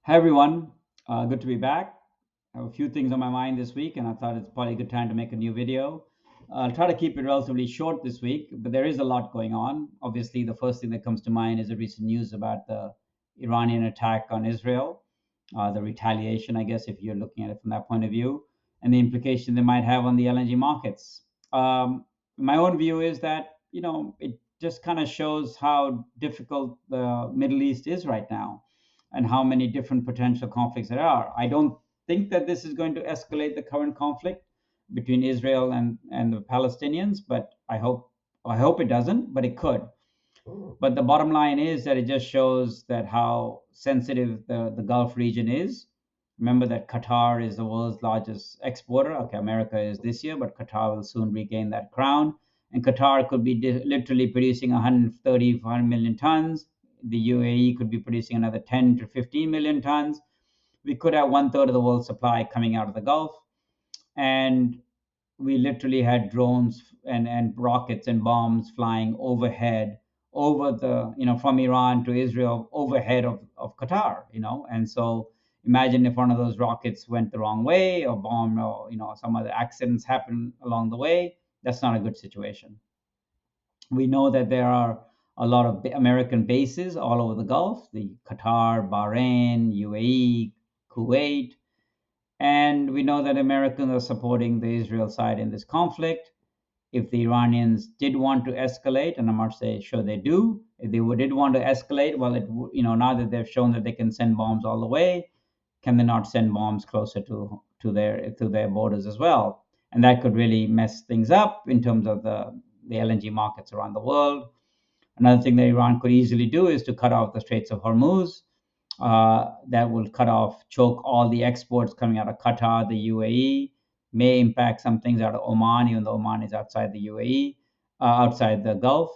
Hi everyone, good to be back. I have a few things on my mind this week, and I thought it's probably a good time to make a new video. I'll try to keep it relatively short this week, but there is a lot going on. Obviously, the first thing that comes to mind is the recent news about the Iranian attack on Israel, the retaliation, I guess, if you're looking at it from that point of view, and the implication they might have on the LNG markets. My own view is that, it just kind of shows how difficult the Middle East is right now and how many different potential conflicts there are. I don't think that this is going to escalate the current conflict between Israel and the Palestinians, but I hope it doesn't, but it could. But the bottom line is that it just shows that how sensitive the Gulf region is. Remember that Qatar is the world's largest exporter. Okay, America is this year, but Qatar will soon regain that crown. And Qatar could be literally producing 130, 400 million tons. The UAE could be producing another 10 to 15 million tons. We could have one third of the world's supply coming out of the Gulf. And we literally had drones and rockets and bombs flying overhead over from Iran to Israel overhead of Qatar, and so imagine if one of those rockets went the wrong way or bomb or some other accidents happen along the way. That's not a good situation. We know that there are a lot of American bases all over the Gulf, the Qatar, Bahrain, UAE, Kuwait, and we know that Americans are supporting the Israel side in this conflict. If the Iranians did want to escalate, and I'm not saying sure they do, if they did want to escalate, well, now that they've shown that they can send bombs all the way, can they not send bombs closer to their borders as well? And that could really mess things up in terms of the LNG markets around the world. Another thing that Iran could easily do is to cut off the Straits of Hormuz. That will choke all the exports coming out of Qatar, the UAE, may impact some things out of Oman, even though Oman is outside the UAE, outside the Gulf.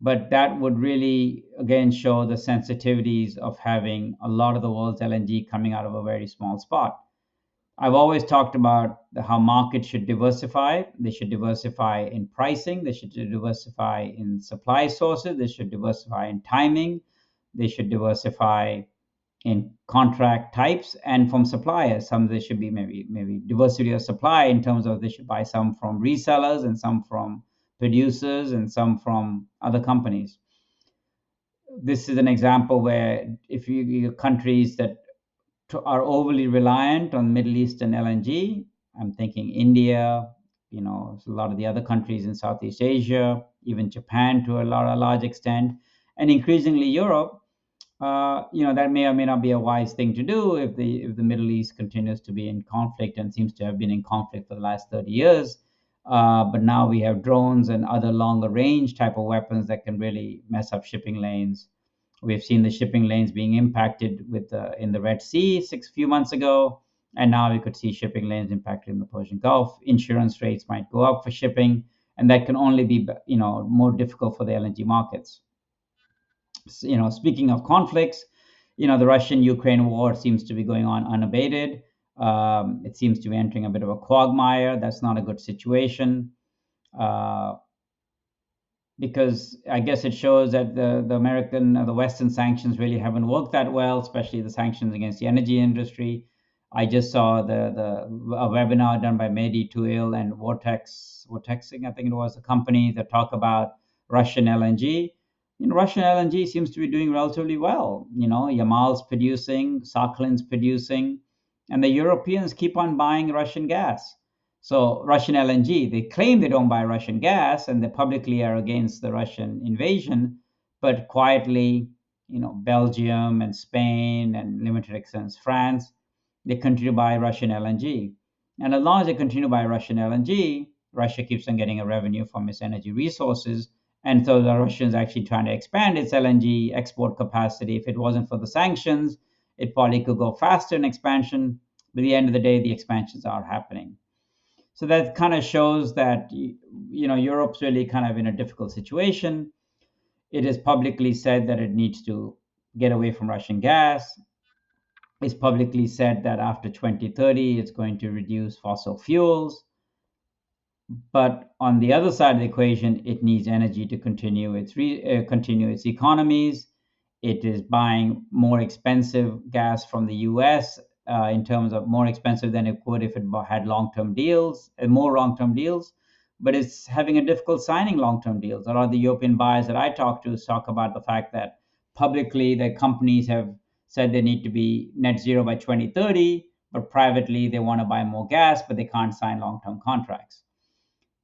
But that would really, again, show the sensitivities of having a lot of the world's LNG coming out of a very small spot. I've always talked about how markets should diversify. They should diversify in pricing. They should diversify in supply sources. They should diversify in timing. They should diversify in contract types and from suppliers. Some they should be maybe diversity of supply in terms of they should buy some from resellers and some from producers and some from other companies. This is an example where if you countries that are overly reliant on Middle Eastern LNG. I'm thinking India, a lot of the other countries in Southeast Asia, even Japan to a large extent, and increasingly Europe. That may or may not be a wise thing to do if the Middle East continues to be in conflict and seems to have been in conflict for the last 30 years. But now we have drones and other longer range type of weapons that can really mess up shipping lanes. We've seen the shipping lanes being impacted in the Red Sea few months ago, and now we could see shipping lanes impacted in the Persian Gulf. Insurance rates might go up for shipping, and that can only be more difficult for the LNG markets. Speaking of conflicts, the Russian-Ukraine war seems to be going on unabated. It seems to be entering a bit of a quagmire. That's not a good situation. Because I guess it shows that the Western sanctions really haven't worked that well, especially the sanctions against the energy industry. I just saw a webinar done by Mehdi Touil and Vortexing, I think it was, a company that talk about Russian LNG. Russian LNG seems to be doing relatively well. Yamal's producing, Sakhlin's producing, and the Europeans keep on buying Russian gas. So Russian LNG, they claim they don't buy Russian gas and they publicly are against the Russian invasion, but quietly, Belgium and Spain and limited extent France, they continue to buy Russian LNG. And as long as they continue to buy Russian LNG, Russia keeps on getting a revenue from its energy resources. And so the Russians actually trying to expand its LNG export capacity. If it wasn't for the sanctions, it probably could go faster in expansion. But at the end of the day, the expansions are happening. So that kind of shows that Europe's really kind of in a difficult situation. It has publicly said that it needs to get away from Russian gas. It's publicly said that after 2030 it's going to reduce fossil fuels. But on the other side of the equation, it needs energy to continue its economies. It is buying more expensive gas from the US, in terms of more expensive than it would if it had long term deals, more long term deals. But it's having a difficult signing long term deals. A lot of the European buyers that I talk to talk about the fact that publicly the companies have said they need to be net zero by 2030, but privately they want to buy more gas, but they can't sign long term contracts.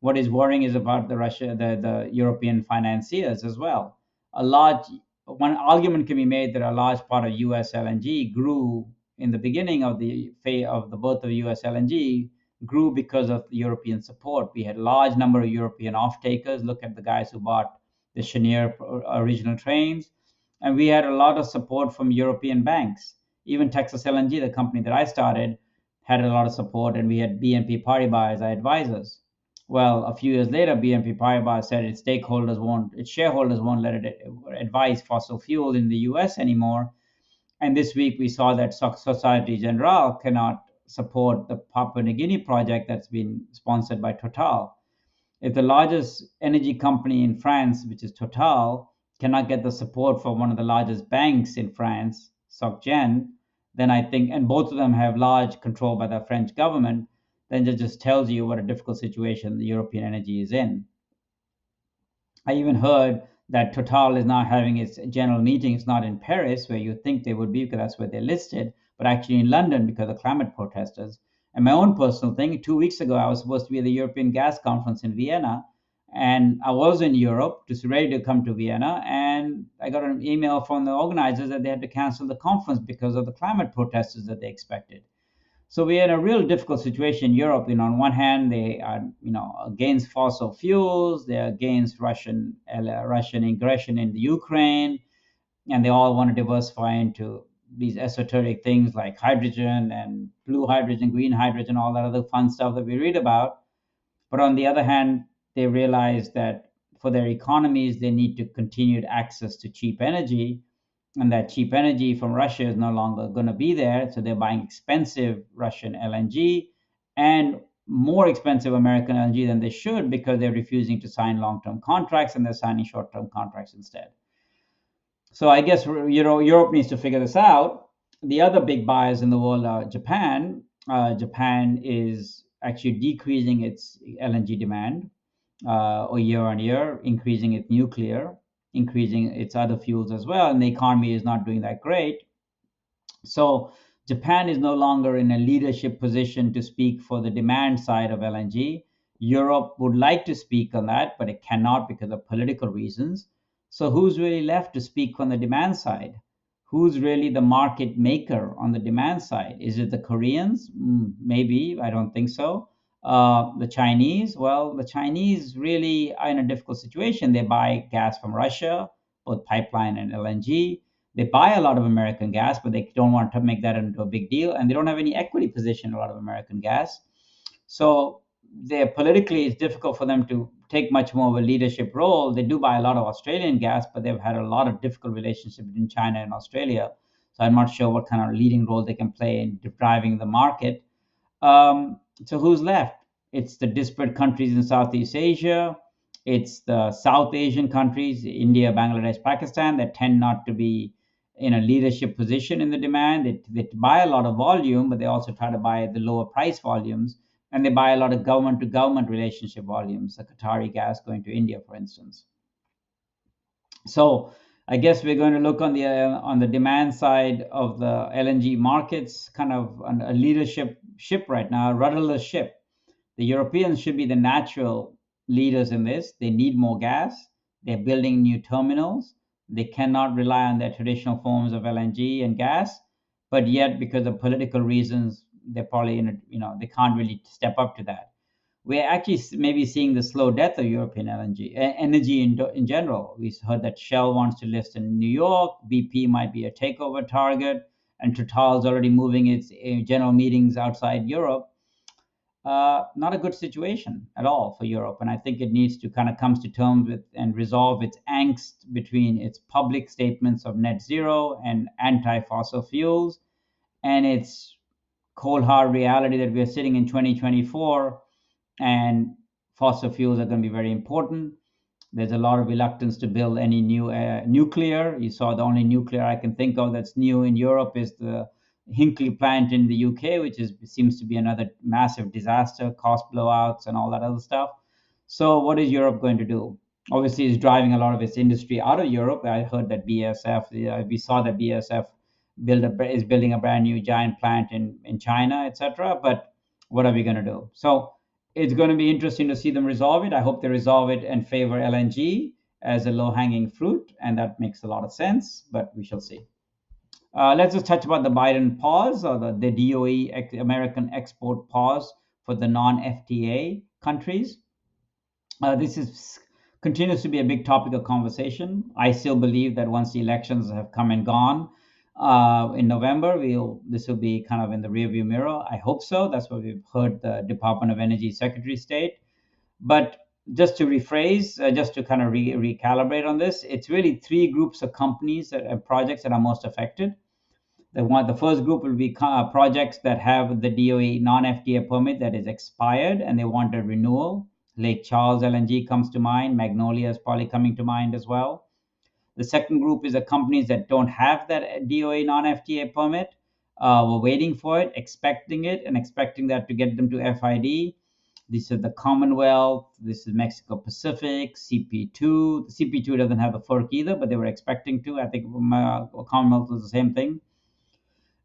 What is worrying is about the European financiers as well. A large One argument can be made that a large part of US LNG grew in the beginning of the birth of US LNG grew because of European support. We had a large number of European off-takers. Look at the guys who bought the Cheniere original trains, and we had a lot of support from European banks. Even Texas LNG, the company that I started, had a lot of support, and we had BNP Paribas as our advisors. Well, a few years later, BNP Paribas said its shareholders won't let it advise fossil fuel in the US anymore. And this week we saw that Societe Generale cannot support the Papua New Guinea project that's been sponsored by Total. If the largest energy company in France, which is Total, cannot get the support from one of the largest banks in France, SocGen, then I think, and both of them have large control by the French government, then it just tells you what a difficult situation the European energy is in. I even heard that Total is now having its general meetings not in Paris, where you think they would be because that's where they're listed, but actually in London because of climate protesters. And my own personal thing, 2 weeks ago, I was supposed to be at the European Gas Conference in Vienna, and I was in Europe, just ready to come to Vienna, and I got an email from the organizers that they had to cancel the conference because of the climate protesters that they expected. So we're in a real difficult situation in Europe. On one hand, they are, against fossil fuels, they're against Russian aggression in the Ukraine, and they all want to diversify into these esoteric things like hydrogen and blue hydrogen, green hydrogen, all that other fun stuff that we read about. But on the other hand, they realize that for their economies, they need to continued access to cheap energy, and that cheap energy from Russia is no longer going to be there. So they're buying expensive Russian LNG and more expensive American LNG than they should because they're refusing to sign long term contracts and they're signing short term contracts instead. So I guess Europe needs to figure this out. The other big buyers in the world are Japan. Japan is actually decreasing its LNG demand, or year on year, increasing its nuclear, increasing its other fuels as well, and the economy is not doing that great. So Japan is no longer in a leadership position to speak for the demand side of LNG. Europe would like to speak on that, but it cannot because of political reasons. So who's really left to speak on the demand side? Who's really the market maker on the demand side? Is it the Koreans? Maybe. I don't think so. The Chinese? Well, the Chinese really are in a difficult situation. They buy gas from Russia, both pipeline and LNG. They buy a lot of American gas, but they don't want to make that into a big deal, and they don't have any equity position in a lot of American gas. So they politically, it's difficult for them to take much more of a leadership role. They do buy a lot of Australian gas, but they've had a lot of difficult relationship between China and Australia. So I'm not sure what kind of leading role they can play in driving the market. So who's left? It's the disparate countries in Southeast Asia. It's the South Asian countries, India, Bangladesh, Pakistan, that tend not to be in a leadership position in the demand. They buy a lot of volume, but they also try to buy the lower price volumes, and they buy a lot of government to government relationship volumes, the Qatari gas going to India, for instance. So I guess we're going to look on the demand side of the LNG markets, kind of on a leadership ship right now, a rudderless ship. The Europeans should be the natural leaders in this. They need more gas. They're building new terminals. They cannot rely on their traditional forms of LNG and gas, but yet because of political reasons, they're probably they can't really step up to that. We're actually maybe seeing the slow death of European energy in general. We heard that Shell wants to list in New York, BP might be a takeover target, and Total is already moving its general meetings outside Europe. Not a good situation at all for Europe, and I think it needs to kind of come to terms with and resolve its angst between its public statements of net zero and anti-fossil fuels and its cold hard reality that we are sitting in 2024 and fossil fuels are going to be very important. There's a lot of reluctance to build any new nuclear. You saw the only nuclear I can think of that's new in Europe is the Hinkley plant in the UK, which is seems to be another massive disaster, cost blowouts, and all that other stuff. So, what is Europe going to do? Obviously, it's driving a lot of its industry out of Europe. I heard that BASF, we saw that BASF is building a brand new giant plant in China, etc. But what are we going to do? So, it's going to be interesting to see them resolve it. I hope they resolve it and favor LNG as a low hanging fruit, and that makes a lot of sense, but we shall see. Let's just touch about the Biden pause or the DOE American export pause for the non FTA countries. This is continues to be a big topic of conversation. I still believe that once the elections have come and gone in November, this will be kind of in the rearview mirror. I hope so. That's what we've heard the Department of Energy Secretary state. But just to rephrase, just to kind of recalibrate on this, it's really three groups of companies and projects that are most affected. The first group will be projects that have the DOE non-FTA permit that is expired and they want a renewal. Lake Charles LNG comes to mind. Magnolia is probably coming to mind as well. The second group is the companies that don't have that DOA non-FTA permit. We're waiting for it, expecting it, and expecting that to get them to FID. This is the Commonwealth. This is Mexico Pacific, CP2. The CP2 doesn't have the FERC either, but they were expecting to. I think Commonwealth was the same thing,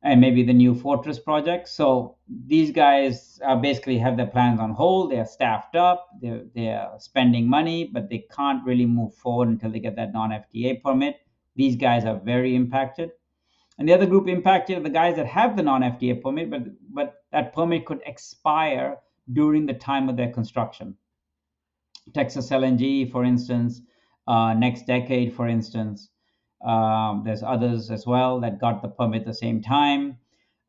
and maybe the new Fortress project. So these guys basically have their plans on hold. They are staffed up. They're spending money, but they can't really move forward until they get that non-FTA permit. These guys are very impacted. And the other group impacted are the guys that have the non-FTA permit, but that permit could expire during the time of their construction. Texas LNG, for instance, next decade, for instance. There's others as well that got the permit at the same time.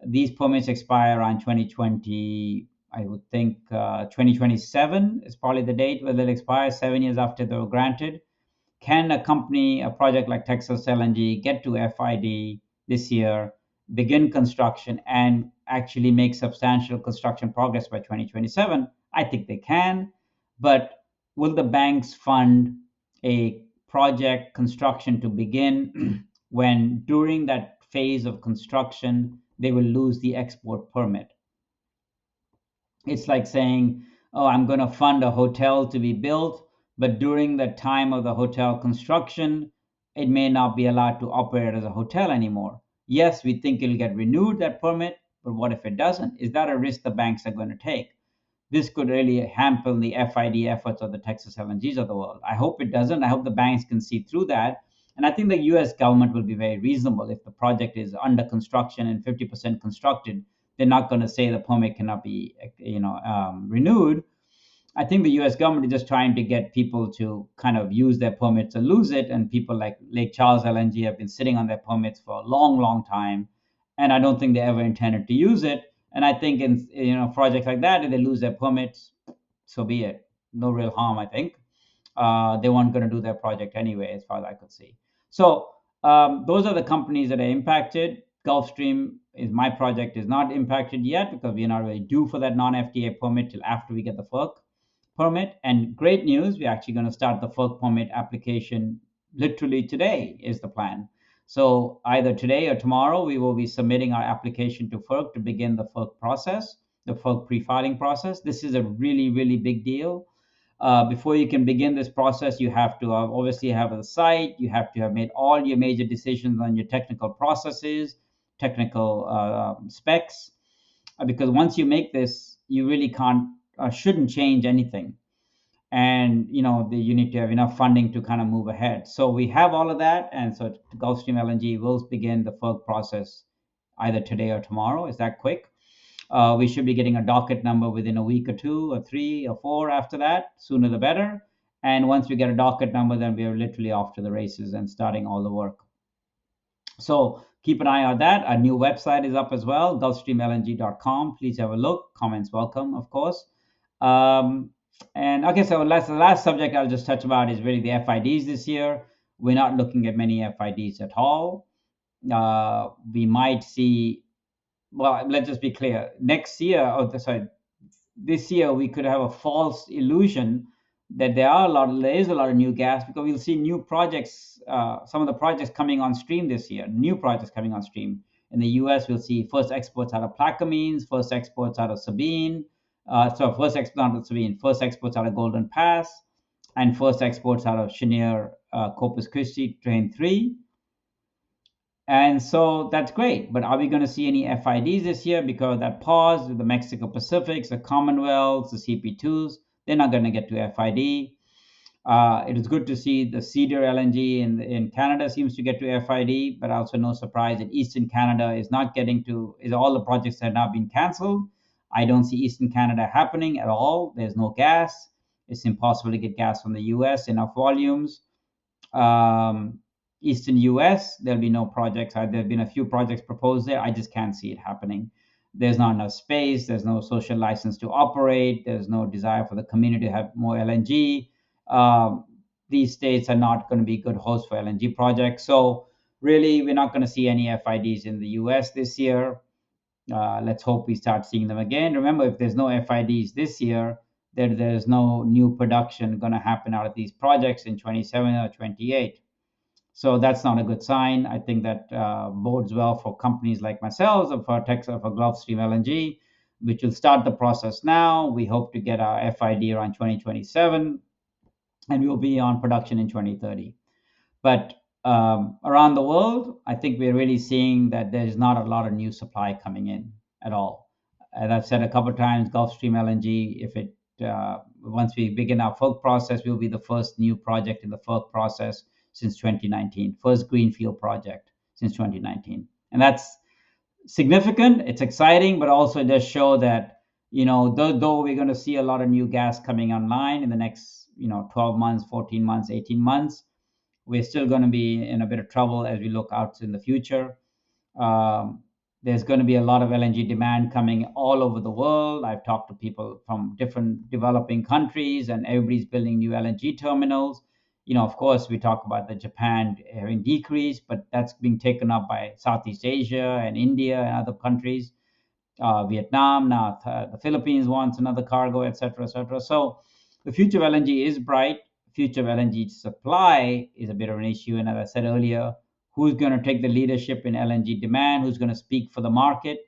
These permits expire around 2020. I would think 2027 is probably the date where they'll expire, 7 years after they were granted. Can a project like Texas LNG get to FID this year, begin construction, and actually make substantial construction progress by 2027? I think they can, but will the banks fund a project construction to begin when during that phase of construction they will lose the export permit? It's like saying, oh, I'm going to fund a hotel to be built, but during the time of the hotel construction, it may not be allowed to operate as a hotel anymore. Yes, we think it'll get renewed, that permit, but what if it doesn't? Is that a risk the banks are going to take? This could really hamper the FID efforts of the Texas LNGs of the world. I hope it doesn't. I hope the banks can see through that. And I think the US government will be very reasonable. If the project is under construction and 50% constructed, they're not going to say the permit cannot be renewed. I think the US government is just trying to get people to kind of use their permits or lose it. And people like Lake Charles LNG have been sitting on their permits for a long, long time. And I don't think they ever intended to use it. And I think in projects like that, if they lose their permits, so be it. No real harm, I think. They weren't going to do their project anyway, as far as I could see. So those are the companies that are impacted. Gulfstream is my project is not impacted yet because we're not really due for that non-FTA permit till after we get the FERC permit. And great news, we're actually going to start the FERC permit application literally today is the plan. So either today or tomorrow, we will be submitting our application to FERC to begin the FERC process, the FERC pre-filing process. This is a really, really big deal. Before you can begin this process, you have to obviously have a site. You have to have made all your major decisions on your technical processes, technical specs, because once you make this, you really shouldn't change anything. And you need to have enough funding to kind of move ahead. So we have all of that, and so Gulfstream LNG will begin the FERC process either today or tomorrow. Is that quick? We should be getting a docket number within a week or 2 or 3 or 4 after that. Sooner the better. And once we get a docket number, then we are literally off to the races and starting all the work. So keep an eye on that. Our new website is up as well, gulfstreamlng.com. Please have a look. Comments welcome, of course. And okay, so the last subject I'll just touch about is really the FIDs this year. We're not looking at many FIDs at all. We might see, well, let's just be clear. This year we could have a false illusion that there is a lot of new gas, because we'll see new projects, some of the projects coming on stream this year, new projects coming on stream. In the US, we'll see first exports out of Plaquemines, first exports out of Sabine, first export out of Sabine, first exports out of Golden Pass, and first exports out of Cheniere Corpus Christi Train 3. And so that's great. But are we going to see any FIDs this year? Because that pause with the Mexico Pacifics, the Commonwealths, the CP2s, they're not going to get to FID. It is good to see the Cedar LNG in Canada seems to get to FID, but also no surprise that Eastern Canada is not getting to, is all the projects have now been canceled. I don't see Eastern Canada happening at all. There's no gas. It's impossible to get gas from the US, enough volumes. um, Eastern US, there'll be no projects. There have been a few projects proposed there. I just can't see it happening. There's not enough space. There's no social license to operate. There's no desire for the community to have more LNG. Um, these states are not going to be good hosts for LNG projects. So really, we're not going to see any FIDs in the US this year. Let's hope we start seeing them again. Remember, if there's no FIDs this year, then there's no new production going to happen out of these projects in 27 or 28. So that's not a good sign. I think that bodes well for companies like myself or for Texas, for Gulfstream LNG, which will start the process now. We hope to get our FID around 2027, and we'll be on production in 2030. But around the world, I think we're really seeing that there's not a lot of new supply coming in at all. As I've said a couple of times, Gulfstream LNG, if it once we begin our FERC process, we'll be the first new project in the FERC process since 2019, first greenfield project since 2019, and that's significant. It's exciting, but also it does show that, though we're going to see a lot of new gas coming online in the next 12 months, 14 months, 18 months, we're still going to be in a bit of trouble as we look out in the future. Um, there's going to be a lot of LNG demand coming all over the world. I've talked to people from different developing countries, and everybody's building new LNG terminals. Of course, we talk about the Japan having decreased, but that's being taken up by Southeast Asia and India and other countries. Vietnam, now the Philippines wants another cargo, etc., etc. So the future of LNG is bright. Future of LNG supply is a bit of an issue. And as I said earlier, who's going to take the leadership in LNG demand? Who's going to speak for the market?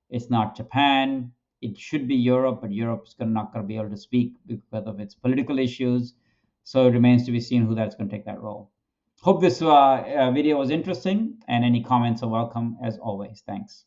It's not Japan. It should be Europe, but Europe is not going to be able to speak because of its political issues. So it remains to be seen who that's going to take that role. Hope this video was interesting, and any comments are welcome as always. Thanks.